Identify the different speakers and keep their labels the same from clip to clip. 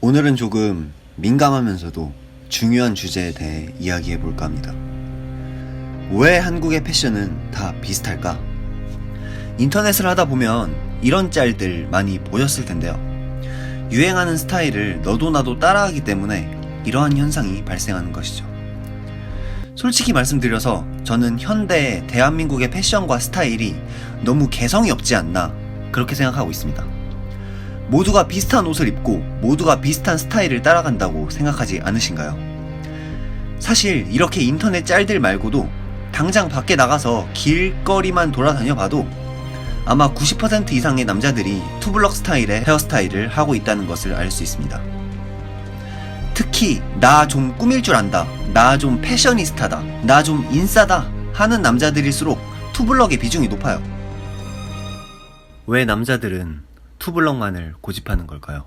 Speaker 1: 오늘은 조금 민감하면서도 중요한 주제에 대해 이야기해 볼까 합니다. 왜 한국의 패션은 다 비슷할까? 인터넷을 하다 보면 이런 짤들 많이 보셨을 텐데요. 유행하는 스타일을 너도 나도 따라하기 때문에 이러한 현상이 발생하는 것이죠. 솔직히 말씀드려서 저는 현대 대한민국의 패션과 스타일이 너무 개성이 없지 않나 그렇게 생각하고 있습니다. 모두가 비슷한 옷을 입고 모두가 비슷한 스타일을 따라간다고 생각하지 않으신가요? 사실 이렇게 인터넷 짤들 말고도 당장 밖에 나가서 길거리만 돌아다녀 봐도 아마 90% 이상의 남자들이 투블럭 스타일의 헤어스타일을 하고 있다는 것을 알 수 있습니다. 특히 나 좀 꾸밀 줄 안다, 나 좀 패셔니스타다, 나 좀 인싸다 하는 남자들일수록 투블럭의 비중이 높아요. 왜 남자들은 투블럭만을 고집하는 걸까요?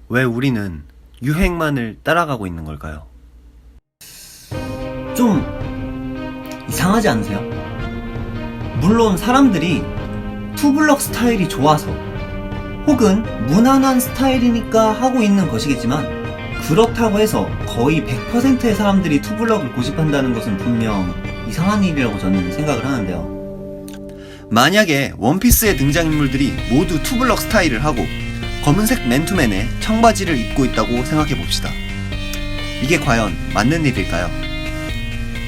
Speaker 1: 왜 우리는 유행만을 따라가고 있는 걸까요?
Speaker 2: 좀 이상하지 않으세요? 물론 사람들이 투블럭 스타일이 좋아서 혹은 무난한 스타일이니까 하고 있는 것이겠지만 그렇다고 해서 거의 100%의 사람들이 투블럭을 고집한다는 것은 분명 이상한 일이라고 저는 생각을 하는데요.
Speaker 1: 만약에 원피스의 등장인물들이 모두 투블럭 스타일을 하고 검은색 맨투맨에 청바지를 입고 있다고 생각해봅시다. 이게 과연 맞는 일일까요?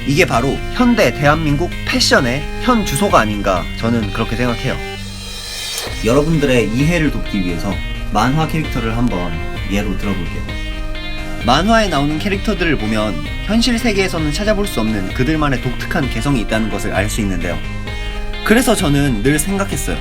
Speaker 1: 이게 바로 현대 대한민국 패션의 현 주소가 아닌가 저는 그렇게 생각해요.
Speaker 2: 여러분들의 이해를 돕기 위해서 만화 캐릭터를 한번 예로 들어볼게요.
Speaker 1: 만화에 나오는 캐릭터들을 보면 현실 세계에서는 찾아볼 수 없는 그들만의 독특한 개성이 있다는 것을 알 수 있는데요. 그래서 저는 늘 생각했어요.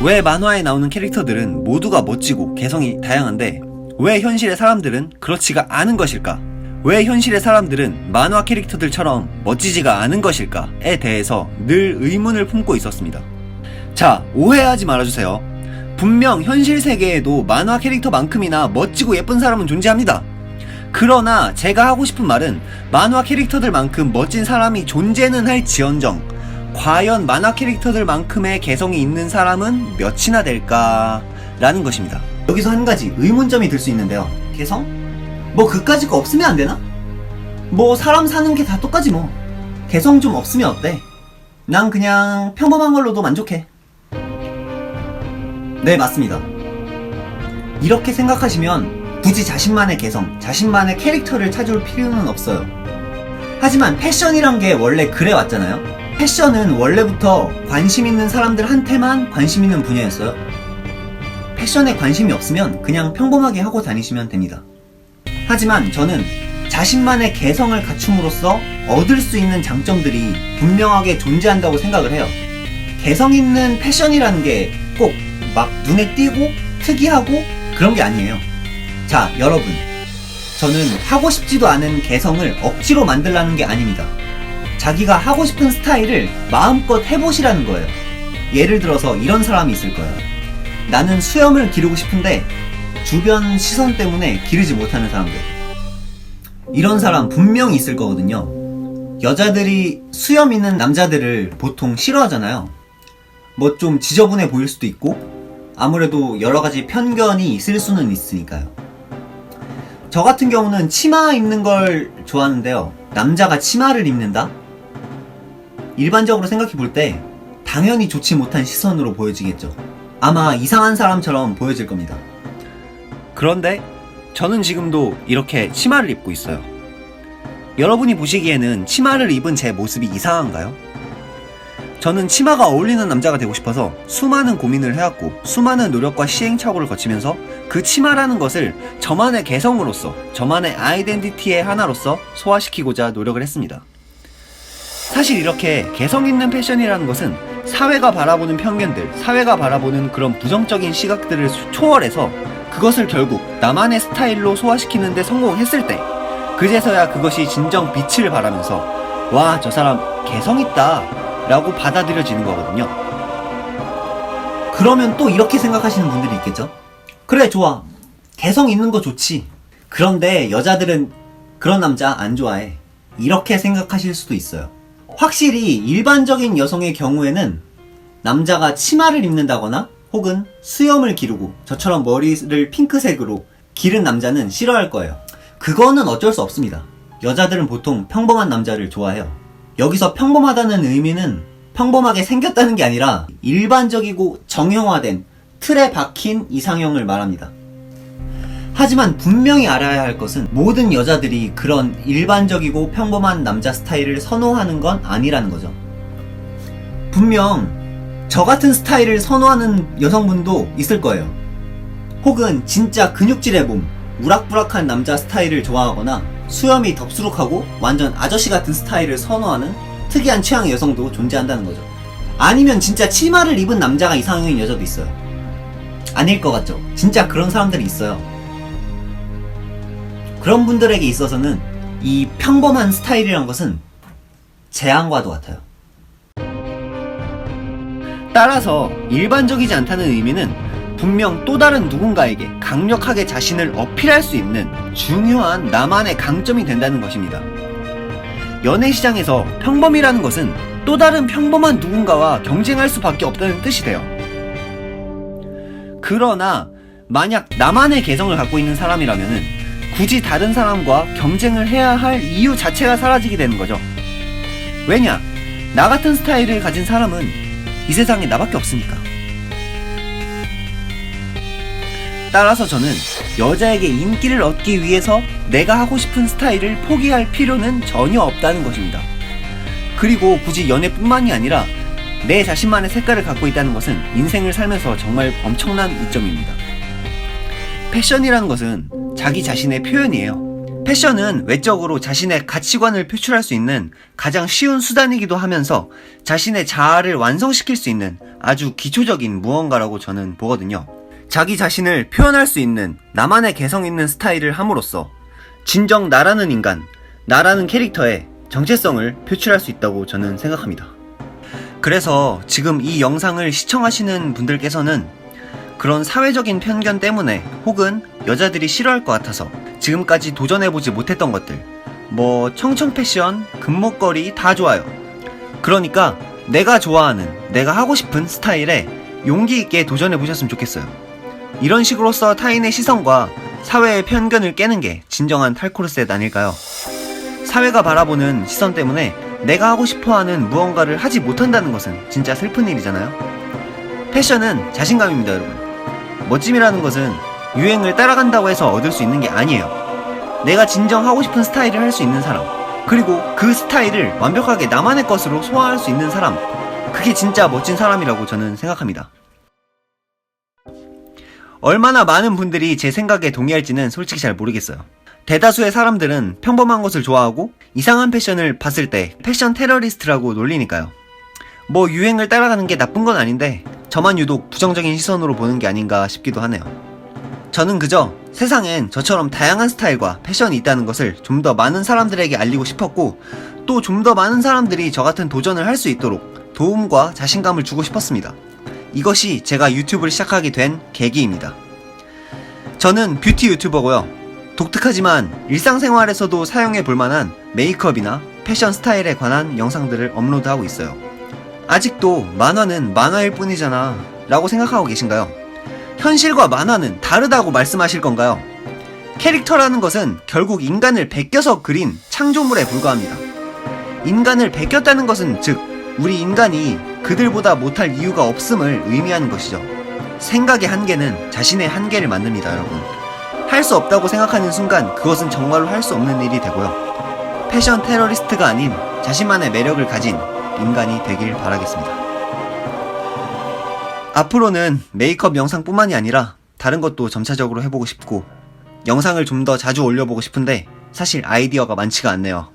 Speaker 1: 왜 만화에 나오는 캐릭터들은 모두가 멋지고 개성이 다양한데 왜 현실의 사람들은 그렇지가 않은 것일까? 왜 현실의 사람들은 만화 캐릭터들처럼 멋지지가 않은 것일까에 대해서 늘 의문을 품고 있었습니다. 자, 오해하지 말아주세요. 분명 현실 세계에도 만화 캐릭터만큼이나 멋지고 예쁜 사람은 존재합니다. 그러나 제가 하고 싶은 말은 만화 캐릭터들만큼 멋진 사람이 존재는 할지언정 과연 만화 캐릭터들만큼의 개성이 있는 사람은 몇이나 될까? 라는 것입니다.
Speaker 2: 여기서 한 가지 의문점이 들 수 있는데요. 개성? 뭐 그까짓 거 없으면 안 되나? 뭐 사람 사는 게 다 똑같지 뭐. 개성 좀 없으면 어때? 난 그냥 평범한 걸로도 만족해. 네, 맞습니다. 이렇게 생각하시면 굳이 자신만의 개성, 자신만의 캐릭터를 찾을 필요는 없어요. 하지만 패션이란 게 원래 그래 왔잖아요. 패션은 원래부터 관심 있는 사람들한테만 관심 있는 분야였어요. 패션에 관심이 없으면 그냥 평범하게 하고 다니시면 됩니다. 하지만 저는 자신만의 개성을 갖춤으로써 얻을 수 있는 장점들이 분명하게 존재한다고 생각을 해요. 개성 있는 패션이라는 게 꼭 막 눈에 띄고 특이하고 그런 게 아니에요. 자, 여러분, 저는 하고 싶지도 않은 개성을 억지로 만들라는 게 아닙니다. 자기가 하고 싶은 스타일을 마음껏 해보시라는 거예요. 예를 들어서 이런 사람이 있을 거예요. 나는 수염을 기르고 싶은데 주변 시선 때문에 기르지 못하는 사람들. 이런 사람 분명히 있을 거거든요. 여자들이 수염 있는 남자들을 보통 싫어하잖아요. 뭐 좀 지저분해 보일 수도 있고 아무래도 여러가지 편견이 있을 수는 있으니까요. 저 같은 경우는 치마 입는 걸 좋아하는데요. 남자가 치마를 입는다? 일반적으로 생각해 볼 때 당연히 좋지 못한 시선으로 보여지겠죠. 아마 이상한 사람처럼 보여질 겁니다.
Speaker 1: 그런데 저는 지금도 이렇게 치마를 입고 있어요. 여러분이 보시기에는 치마를 입은 제 모습이 이상한가요? 저는 치마가 어울리는 남자가 되고 싶어서 수많은 고민을 해왔고 수많은 노력과 시행착오를 거치면서 그 치마라는 것을 저만의 개성으로서 저만의 아이덴티티의 하나로서 소화시키고자 노력을 했습니다. 사실 이렇게 개성 있는 패션이라는 것은 사회가 바라보는 편견들, 사회가 바라보는 그런 부정적인 시각들을 초월해서 그것을 결국 나만의 스타일로 소화시키는 데 성공했을 때 그제서야 그것이 진정 빛을 발하면서 와, 저 사람 개성 있다 라고 받아들여지는 거거든요.
Speaker 2: 그러면 또 이렇게 생각하시는 분들이 있겠죠? 그래, 좋아. 개성 있는 거 좋지. 그런데 여자들은 그런 남자 안 좋아해. 이렇게 생각하실 수도 있어요. 확실히 일반적인 여성의 경우에는 남자가 치마를 입는다거나 혹은 수염을 기르고 저처럼 머리를 핑크색으로 기른 남자는 싫어할 거예요. 그거는 어쩔 수 없습니다. 여자들은 보통 평범한 남자를 좋아해요. 여기서 평범하다는 의미는 평범하게 생겼다는 게 아니라 일반적이고 정형화된 틀에 박힌 이상형을 말합니다. 하지만 분명히 알아야 할 것은 모든 여자들이 그런 일반적이고 평범한 남자 스타일을 선호하는 건 아니라는 거죠. 분명 저 같은 스타일을 선호하는 여성분도 있을 거예요. 혹은 진짜 근육질의 몸, 우락부락한 남자 스타일을 좋아하거나 수염이 덥수룩하고 완전 아저씨 같은 스타일을 선호하는 특이한 취향의 여성도 존재한다는 거죠. 아니면 진짜 치마를 입은 남자가 이상형인 여자도 있어요. 아닐 것 같죠? 진짜 그런 사람들이 있어요. 그런 분들에게 있어서는 이 평범한 스타일이란 것은 재앙과도 같아요.
Speaker 1: 따라서 일반적이지 않다는 의미는 분명 또 다른 누군가에게 강력하게 자신을 어필할 수 있는 중요한 나만의 강점이 된다는 것입니다. 연애 시장에서 평범이라는 것은 또 다른 평범한 누군가와 경쟁할 수밖에 없다는 뜻이 돼요. 그러나 만약 나만의 개성을 갖고 있는 사람이라면은 굳이 다른 사람과 경쟁을 해야 할 이유 자체가 사라지게 되는 거죠. 왜냐? 나 같은 스타일을 가진 사람은 이 세상에 나밖에 없으니까. 따라서 저는 여자에게 인기를 얻기 위해서 내가 하고 싶은 스타일을 포기할 필요는 전혀 없다는 것입니다. 그리고 굳이 연애뿐만이 아니라 내 자신만의 색깔을 갖고 있다는 것은 인생을 살면서 정말 엄청난 이점입니다. 패션이라는 것은 자기 자신의 표현이에요. 패션은 외적으로 자신의 가치관을 표출할 수 있는 가장 쉬운 수단이기도 하면서 자신의 자아를 완성시킬 수 있는 아주 기초적인 무언가라고 저는 보거든요. 자기 자신을 표현할 수 있는 나만의 개성 있는 스타일을 함으로써 진정 나라는 인간, 나라는 캐릭터의 정체성을 표출할 수 있다고 저는 생각합니다. 그래서 지금 이 영상을 시청하시는 분들께서는 그런 사회적인 편견 때문에 혹은 여자들이 싫어할 것 같아서 지금까지 도전해보지 못했던 것들, 뭐 청청 패션, 금목걸이 다 좋아요. 그러니까 내가 좋아하는, 내가 하고 싶은 스타일에 용기 있게 도전해보셨으면 좋겠어요. 이런 식으로서 타인의 시선과 사회의 편견을 깨는 게 진정한 탈코르셋 아닐까요? 사회가 바라보는 시선 때문에 내가 하고 싶어하는 무언가를 하지 못한다는 것은 진짜 슬픈 일이잖아요. 패션은 자신감입니다, 여러분. 멋짐이라는 것은 유행을 따라간다고 해서 얻을 수 있는 게 아니에요. 내가 진정 하고 싶은 스타일을 할 수 있는 사람, 그리고 그 스타일을 완벽하게 나만의 것으로 소화할 수 있는 사람, 그게 진짜 멋진 사람이라고 저는 생각합니다. 얼마나 많은 분들이 제 생각에 동의할지는 솔직히 잘 모르겠어요. 대다수의 사람들은 평범한 것을 좋아하고 이상한 패션을 봤을 때 패션 테러리스트라고 놀리니까요. 뭐 유행을 따라가는 게 나쁜 건 아닌데 저만 유독 부정적인 시선으로 보는 게 아닌가 싶기도 하네요. 저는 그저 세상엔 저처럼 다양한 스타일과 패션이 있다는 것을 좀 더 많은 사람들에게 알리고 싶었고, 또 좀 더 많은 사람들이 저 같은 도전을 할 수 있도록 도움과 자신감을 주고 싶었습니다. 이것이 제가 유튜브를 시작하게 된 계기입니다. 저는 뷰티 유튜버고요. 독특하지만 일상생활에서도 사용해 볼 만한 메이크업이나 패션 스타일에 관한 영상들을 업로드하고 있어요. 아직도 만화는 만화일 뿐이잖아 라고 생각하고 계신가요? 현실과 만화는 다르다고 말씀하실 건가요? 캐릭터라는 것은 결국 인간을 베껴서 그린 창조물에 불과합니다. 인간을 베꼈다는 것은 즉 우리 인간이 그들보다 못할 이유가 없음을 의미하는 것이죠. 생각의 한계는 자신의 한계를 만듭니다, 여러분. 할 수 없다고 생각하는 순간 그것은 정말로 할 수 없는 일이 되고요. 패션 테러리스트가 아닌 자신만의 매력을 가진 인간이 되길 바라겠습니다. 앞으로는 메이크업 영상뿐만이 아니라 다른 것도 점차적으로 해보고 싶고 영상을 좀 더 자주 올려보고 싶은데 사실 아이디어가 많지가 않네요.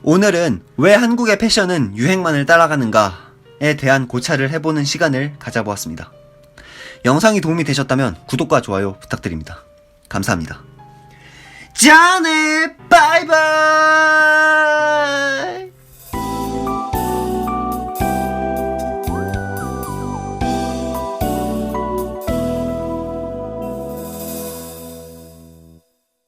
Speaker 1: 오늘은 왜 한국의 패션은 유행만을 따라가는가에 대한 고찰을 해보는 시간을 가져보았습니다. 영상이 도움이 되셨다면 구독과 좋아요 부탁드립니다. 감사합니다. 자네 바이바이.